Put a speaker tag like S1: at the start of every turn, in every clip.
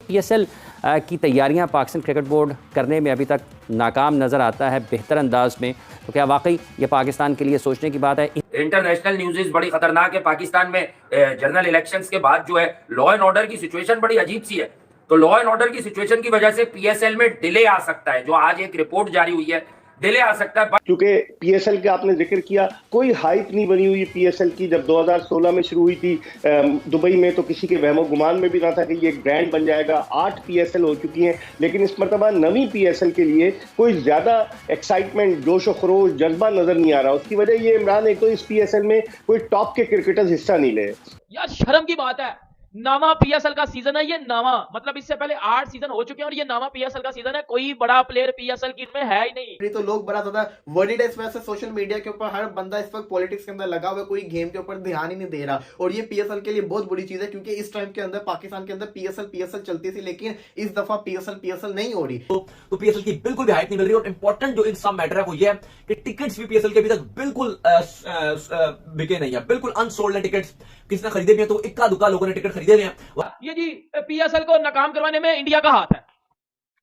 S1: PSL की तैयारियां Pakistan cricket board करने में अभी तक नाकाम नज़र आता है बेहतर अंदाज में, तो क्या वाकई ये पाकिस्तान के लिए सोचने की बात है?
S2: इंटरनेशनल न्यूज़ बड़ी खतरनाक है। पाकिस्तान में जनरल इलेक्शंस के बाद जो है लॉ एंड ऑर्डर की सिचुएशन बड़ी अजीब सी है। तो लॉ एंड ऑर्डर की सिचुएशन की वजह से पीएसएल में डिले आ सकता है, जो आज एक रिपोर्ट जारी हुई है, डिले आ सकता है।
S3: क्योंकि पीएसएल का आपने जिक्र किया, कोई हाइप नहीं बनी हुई पीएसएल की। जब 2016 में शुरू हुई थी दुबई में, तो किसी के वहमो गुमान में भी ना था कि ये एक ब्रांड बन जाएगा। 8 पीएसएल हो चुकी हैं, लेकिन इस मरतबा नवी पीएसएल के लिए कोई ज्यादा एक्साइटमेंट, जोश और खरोश, जज्बा नजर नहीं आ रहा। उसकी वजह ये इमरान, एक तो इस पीएसएल में कोई टॉप के क्रिकेटर्स हिस्सा नहीं ले।
S4: यार शर्म की बात है, नामा पीएसएल का सीजन है ये। नामा मतलब इससे पहले 8 सीजन हो चुके हैं और ये नामा पीएसएल का सीजन है। कोई बड़ा प्लेयर पीएसएल की में है ही नहीं।
S5: तो लोग बड़ा ज्यादा वर्ried है इस वजह से। सोशल मीडिया के ऊपर हर बंदा इस वक्त पॉलिटिक्स के अंदर लगा हुआ है, कोई गेम के ऊपर ध्यान ही नहीं दे रहा। और ये पीएसएल के लिए बहुत बुरी चीज है, क्योंकि इस टाइम के अंदर पाकिस्तान के अंदर पीएसएल चलती थी, लेकिन इस दफा पीएसएल नहीं हो रही।
S6: तो पीएसएल की बिल्कुल भी हाइप नहीं मिल रही। और इंपॉर्टेंट जो इन सब मैटर है वो ये है कि टिकट्स भी पीएसएल के अभी तक बिल्कुल बिके नहीं है, बिल्कुल अनसोल्ड है टिकट्स। किसी ने खरीदे भी हैं तो इक्का दुक्का लोगों ने टिकट खरीदे हुए हैं।
S4: ये जी पीएसएल को नाकाम करवाने में इंडिया का हाथ है,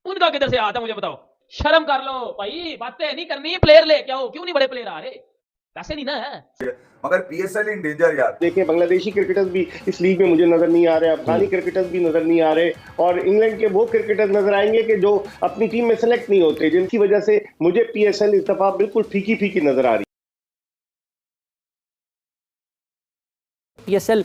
S4: उनका किधर से हाथ है मुझे बताओ। शर्म कर लो भाई, बातें नहीं करनी। प्लेयर ले क्या हो, क्यों नहीं बड़े प्लेयर आ रहे? पैसे नहीं ना है।
S7: मगर पीएसएल इन डेंजर यार।
S3: देखिए, बांग्लादेशी क्रिकेटर्स भी इस लीग में मुझे नजर नहीं आ रहे, अफगानी क्रिकेटर्स भी नजर नहीं आ रहे, और इंग्लैंड के वो क्रिकेटर्स नजर आएंगे कि जो अपनी टीम में सेलेक्ट नहीं होते, जिनकी वजह से मुझे पीएसएल इस दफा बिल्कुल फीकी फीकी नजर आ रही।
S1: पीएसएल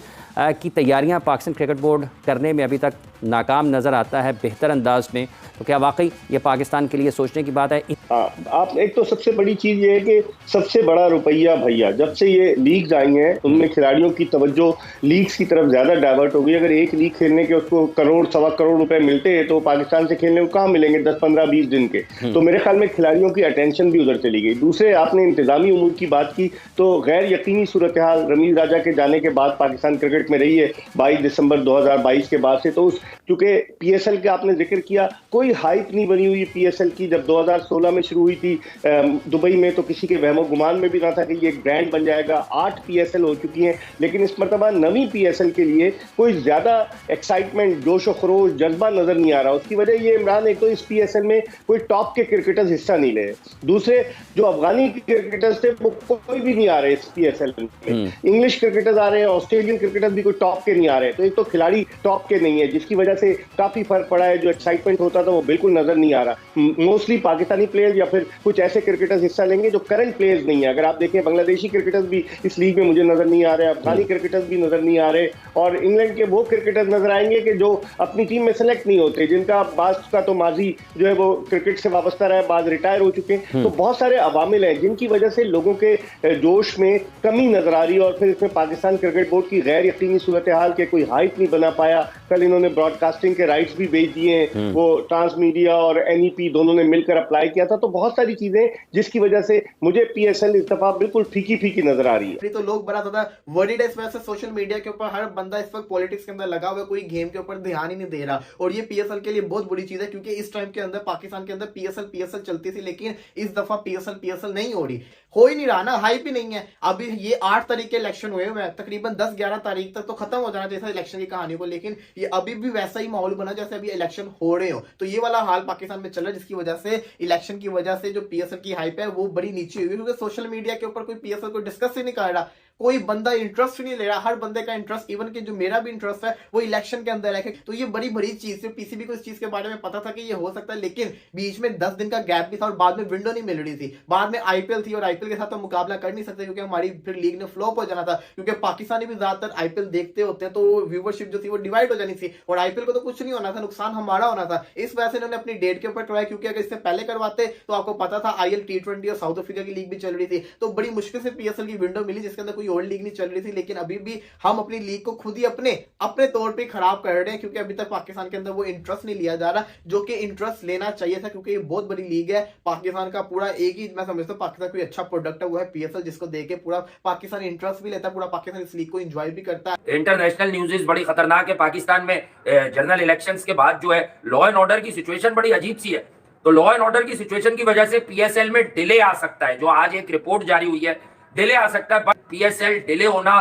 S1: की तैयारियां पाकिस्तान क्रिकेट बोर्ड करने में अभी तक नाकाम नज़र आता है बेहतर अंदाज में, तो क्या वाकई ये पाकिस्तान के लिए सोचने की बात है?
S3: आप एक तो सबसे बड़ी चीज ये है कि सबसे बड़ा रुपया भैया, जब से ये लीग्स आई हैं उनमें खिलाड़ियों की तवज्जो लीग्स की तरफ ज्यादा डाइवर्ट हो गई। अगर एक लीग खेलने के उसको करोड़ सवा करोड़ रुपए मिलते हैं, तो पाकिस्तान से खेलने को कहाँ मिलेंगे 10 15 20 दिन के? तो मेरे ख्याल में खिलाड़ियों की अटेंशन भी उधर चली गई। दूसरे, आपने इंतजामी उमूर की बात की, तो गैर यकीनी सूरत हाल रमीज राजा के जाने के बाद पाकिस्तान क्रिकेट में रही है 22 दिसंबर 2022 के बाद से। तो क्योंकि पीएसएल का आपने जिक्र किया, कोई हाइप नहीं बनी हुई पीएसएल की। जब 2016 में शुरू हुई थी दुबई में, तो किसी के वहमो गुमान में भी ना था कि ये एक ब्रांड बन जाएगा। 8 पीएसएल हो चुकी हैं, लेकिन इस मरतबा नवी पीएसएल के लिए कोई ज्यादा एक्साइटमेंट, जोश और खरोश, जज्बा नजर नहीं आ रहा। उसकी वजह ये इमरान, एक तो इस पीएसएल में कोई टॉप के क्रिकेटर्स हिस्सा नहीं ले। दूसरे, जो अफगानी क्रिकेटर्स थे वो कोई भी नहीं आ रहे इस पीएसएल में। इंग्लिश क्रिकेटर्स आ रहे हैं, ऑस्ट्रेलियन क्रिकेटर्स भी कोई टॉप के नहीं आ रहे। तो एक तो खिलाड़ी टॉप के नहीं है, जिसकी वजह से काफी फर्क पड़ा है। जो एक्साइटमेंट होता था वो बिल्कुल नजर नहीं आ रहा। मोस्टली पाकिस्तानी प्लेयर्स या फिर कुछ ऐसे क्रिकेटर्स हिस्सा लेंगे जो करंट प्लेयर्स नहीं है। अगर आप देखें, बांग्लादेशी क्रिकेटर्स भी इस लीग में मुझे नजर नहीं आ रहे, अफगानी क्रिकेटर्स भी नजर नहीं आ रहे, और इंग्लैंड के वो क्रिकेटर्स नजर आएंगे कि जो अपनी टीम में सेलेक्ट नहीं होते, जिनका बाज का तो माजी जो है वो क्रिकेट से वाबस्ता रहा है, बाज रिटायर हो चुके हैं। तो बहुत सारे अवामिल हैं जिनकी वजह से लोगों के जोश में कमी नजर आ रही है। और फिर इसमें पाकिस्तान क्रिकेट बोर्ड की गैर यकीनी सूरत हाल के कोई हाइप नहीं बना पाया। कल इन्होंने ब्रॉडकास्टिंग के राइट्स भी भेज दिए हैं, वो ट्रांस मीडिया और एनईपी दोनों ने मिलकर अप्लाई किया था। तो बहुत सारी चीजें जिसकी वजह से मुझे पीएसएल इस दफा बिल्कुल फीकी फीकी नजर आ रही है।
S5: तो लोग बड़ा ज्यादा वर्ried है इस वजह से। सोशल मीडिया के ऊपर हर बंदा इस वक्त पॉलिटिक्स के अंदर लगा हुआ है, कोई गेम के ऊपर ध्यान ही नहीं दे रहा। और ये पीएसएल के लिए बहुत बुरी चीज है, क्योंकि इस टाइम के अंदर पाकिस्तान के अंदर पीएसएल चलती थी, लेकिन इस दफा पीएसएल नहीं हो रही, हो ही नहीं रहा ना, हाइप ही नहीं है। अभी ये 8 तारीख के इलेक्शन हुए हैं, तकरीबन 10-11 तारीख तक तो खत्म हो जाना चाहिए इलेक्शन की कहानी को, लेकिन ये अभी भी वैसा ही माहौल बना जैसे अभी इलेक्शन हो रहे हो। तो ये वाला हाल पाकिस्तान में चल रहा है, जिसकी वजह से इलेक्शन की वजह से जो पीएसएल की हाइप है वो बड़ी नीचे हुई है, क्योंकि सोशल मीडिया के ऊपर कोई पीएसएल को डिस्कस ही नहीं कर रहा, कोई बंदा इंटरेस्ट नहीं ले रहा। हर बंदे का इंटरेस्ट, इवन कि जो मेरा भी इंटरेस्ट है, वो इलेक्शन के अंदर है। तो ये बड़ी बड़ी चीज है। पीसीबी को इस चीज के बारे में पता था कि ये हो सकता है, लेकिन बीच में 10 दिन का गैप भी था और बाद में विंडो नहीं मिल रही थी। बाद में आईपीएल थी और आईपीएल के साथ तो मुकाबला कर नहीं सकते, क्योंकि हमारी फिर लीग ने फ्लॉप हो जाना था, क्योंकि पाकिस्तानी भी ज्यादातर आईपीएल देखते होते हैं, तो व्यूवरशिप जो थी वो डिवाइड हो जानी थी, और आईपीएल को तो कुछ नहीं होना था, नुकसान हमारा होना था। इस वजह से इन्होंने अपनी डेट के ऊपर करवाया, क्योंकि अगर इससे पहले करवाते तो आपको पता था आईएल T20 और साउथ अफ्रीका की लीग भी चल रही थी, तो बड़ी मुश्किल से पीएसएल की विंडो मिली, जिसके अंदर कोई और लीग नहीं चल रही थी। लेकिन अभी भी हम अपनी लीग को खुद ही अपने तौर पे खराब कर रहे हैं, क्योंकि अभी तक पाकिस्तान के अंदर वो इंटरेस्ट नहीं लिया जा रहा जो कि इंटरेस्ट लेना चाहिए था, क्योंकि ये बहुत बड़ी लीग है। पाकिस्तान का पूरा एक ही, मैं समझता हूँ पाकिस्तान कोई अच्छा प्रोडक्ट है वो है पीएसएल, जिसको देके पूरा पाकिस्तान इंटरेस्ट भी लेता है, पूरा पाकिस्तान इस लीग को एंजॉय भी करता है।
S2: इंटरनेशनल न्यूज़ बड़ी खतरनाक है। पाकिस्तान में जनरल इलेक्शंस के बाद जो है लॉ एंड ऑर्डर की सिचुएशन बड़ी अजीब सी है। तो लॉ एंड ऑर्डर की सिचुएशन की वजह से पीएसएल में डिले आ सकता है, जो आज एक रिपोर्ट जारी हुई है, डिले आ सकता है। बट पीएसएल डिले होना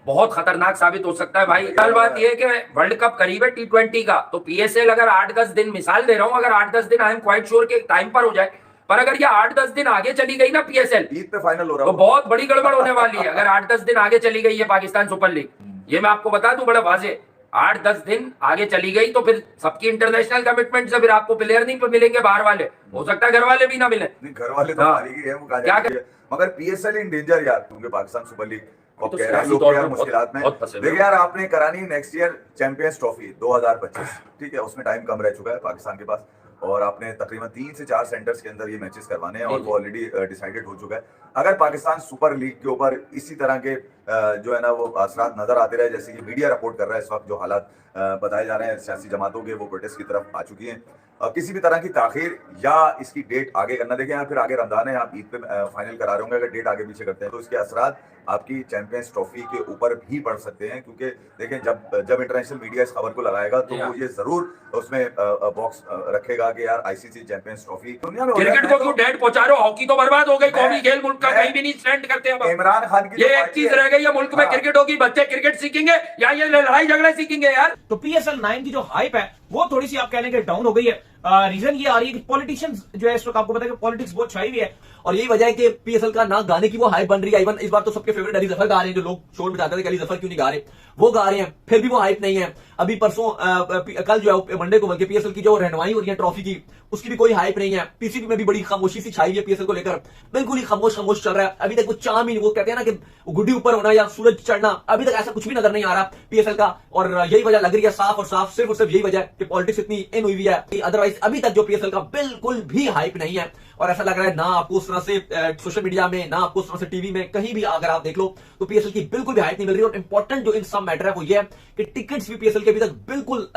S2: बहुत खतरनाक साबित हो सकता है भाई। कल बात यह है कि वर्ल्ड कप करीब है T20 का, तो PSL अगर 8-10 दिन, मिसाल दे रहा हूं, अगर 8-10 दिन आई एम क्वाइट श्योर के टाइम पर हो जाए, पर अगर ये 8-10 दिन आगे चली गई ना PSL,
S7: ईद पे फाइनल हो रहा
S2: तो
S7: है।
S2: बहुत बड़ी गड़बड़ होने वाली है। अगर 8-10 दिन आगे चली गई है पाकिस्तान सुपर लीग, ये मैं आपको बता दूं बड़ा वाजे, 8-10 दिन आगे चली गई तो फिर सबकी इंटरनेशनल कमिटमेंट से फिर आपको प्लेयर नहीं मिलेंगे, बाहर वाले, हो सकता है घर वाले भी ना मिले।
S7: घर वाले तो
S2: हाँ।
S7: हारी गए हैं, वो कहा
S2: क्या
S7: जाए, मगर PSL इन डेंजर यार, क्योंकि पाकिस्तान सुपर लीग
S2: तो
S7: कह रहे हैं
S2: सियासी
S7: लोग
S2: तौर
S7: यार
S2: पे
S7: मुश्किलात में।
S2: बहुत फंसे हुए
S7: देखिए यार, आपने करानी नेक्स्ट ईयर चैंपियंस ट्रॉफी 2025, ठीक है, उसमें टाइम कम रह चुका है पाकिस्तान के पास, और आपने तकरीबन 3 से 4 सेंटर्स के अंदर ये मैचेस करवाने हैं, और वो ऑलरेडी डिसाइडेड हो चुका है। अगर पाकिस्तान सुपर लीग के ऊपर इसी तरह के जो है ना वो असरात नजर आते रहे, जैसे कि मीडिया रिपोर्ट कर रहा है इस वक्त, जो हालात बताए जा रहे हैं सियासी जमातों के, वो प्रोटेस्ट की तरफ आ चुकी हैं, किसी भी तरह की ताखीर या इसकी डेट आगे करना, देखें यहाँ फिर आगे रमजान है, आप ईद पे फाइनल करा रहे होंगे, अगर डेट आगे पीछे करते हैं तो इसके असरात आपकी चैंपियंस ट्रॉफी के ऊपर भी पड़ सकते हैं, क्योंकि देखें जब इंटरनेशनल मीडिया इस खबर को लगाएगा तो वो ये जरूर उसमें बॉक्स रखेगा कि यार ICC चैंपियंस ट्रॉफी दुनिया में
S2: क्रिकेट को क्यों डेट पहुंचा रहे हो? हॉकी तो बर्बाद हो गई, कौमी खेल मुल्क का कहीं भी नहीं स्टैंड करते हैं।
S7: इमरान खान की
S2: ये एक चीज रह गई है मुल्क में, क्रिकेट होगी, बच्चे क्रिकेट सीखेंगे या ये लड़ाई झगड़ा सीखेंगे यार।
S4: तो PSL 9 की जो हाइप है वो थोड़ी सी आप कह लेंगे डाउन हो गई है। रीजन ये आ रही है कि पॉलिटिशियंस जो है, इस वक्त आपको पता है कि पॉलिटिक्स बहुत छाई हुई है,
S6: और यही वजह है कि PSL का ना गाने की वो हाइप बन रही है। इवन इस बार तो सबके फेवरेट अली जफर गा रहे हैं, जो लोग शोर में जाते थे कि अली जफर क्यों नहीं गा रहे, वो गा रहे हैं, फिर भी वो हाइप नहीं है। अभी परसों कल जो है मंडे को, बल्कि PSL की जो रहनुमाई हो रही है ट्रॉफी की, उसकी भी कोई हाइप नहीं है। PCB में भी बड़ी खामोशी सी छाई हुई है PSL को लेकर, बिल्कुल ही खामोश चल रहा है। अभी तक वो चाम ही, वो कहते हैं ना कि गुड्डी ऊपर होना या सूरज चढ़ना, अभी तक ऐसा कुछ भी नजर नहीं आ रहा PSL का। और यही वजह लग रही है साफ और साफ, सिर्फ और सिर्फ यही वजह है कि पॉलिटिक्स इतनी इन हुई है। अदरवाइज अभी तक जो PSL का बिल्कुल भी हाइप नहीं है, और ऐसा लग रहा है ना आपको उस तरह से सोशल मीडिया में, ना आपको उस तरह से टीवी में, कहीं भी अगर आप देख लो तो PSL की बिल्कुल भी हाइप नहीं मिल रही। और इंपॉर्टेंट जो इन सब मैटर है वो ये है कि टिकट्स भी PSL के अभी तक बिल्कुल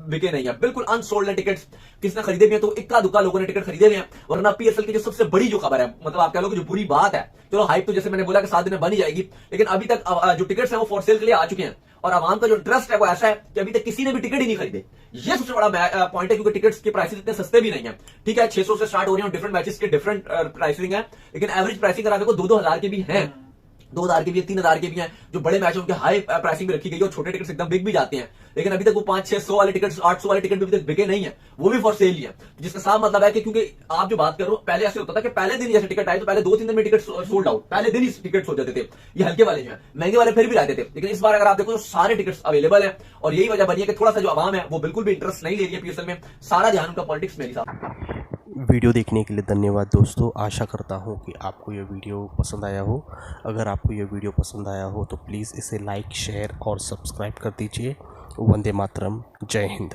S6: बिके नहीं है, बिल्कुल अनसोल्ड है टिकट्स। किसी ने खरीदे भी है तो इक्का दुक्का लोगों ने टिकट खरीदे हुए हैं। वरना PSL की जो सबसे बड़ी जो खबर है, मतलब आप कह लो कि जो बुरी बात है, चलो हाइप तो जैसे मैंने बोला कि 7 दिन में बन ही जाएगी, लेकिन अभी तक जो टिकट्स हैं वो फॉर सेल के लिए आ चुके हैं, और आवाम का जो इंटरेस्ट है वो ऐसा है कि अभी तक किसी ने भी टिकट ही नहीं खरीदे। ये सबसे बड़ा पॉइंट है, क्योंकि टिकट्स के प्राइसेस इतने सस्ते भी नहीं है। ठीक है, 600 से स्टार्ट हो रही है, डिफरेंट मैचेस के डिफरेंट प्राइसिंग है, लेकिन एवरेज प्राइसिंग अगर देखो 2-2 हजार के भी हैं, 2,000 के भी, 3,000 के भी हैं। जो बड़े मैच है उनके हाई प्राइसिंग भी रखी गई है, और छोटे टिकट्स एकदम बिक भी जाते हैं, लेकिन अभी तक वो 500-600 वाले टिकट्स, 800 वाले टिकट भी अभी तक बिके नहीं है, वो भी फॉर सेल ही है। जिसका साफ मतलब है कि क्योंकि आप जो बात कर रहे हो, पहले ऐसे होता था कि पहले दिन जैसे टिकट आए तो पहले 2-3 दिन में टिकट सोल्ड आउट, पहले दिन ही टिकट हो जाते थे। ये हल्के वाले जो है, महंगे वाले फिर भी रहते थे, लेकिन इस बार अगर आप देखो तो सारे टिकट्स अवेलेबल है। और यही वजह बनी है कि थोड़ा सा जो आवाम है वो बिल्कुल भी इंटरेस्ट नहीं ले रही है PSL में, सारा ध्यान उनका पॉलिटिक्स में ही था।
S8: वीडियो देखने के लिए धन्यवाद दोस्तों। आशा करता हूँ कि आपको ये वीडियो पसंद आया हो। अगर आपको ये वीडियो पसंद आया हो तो प्लीज़ इसे लाइक, शेयर और सब्सक्राइब कर दीजिए। वंदे मातरम, जय हिंद।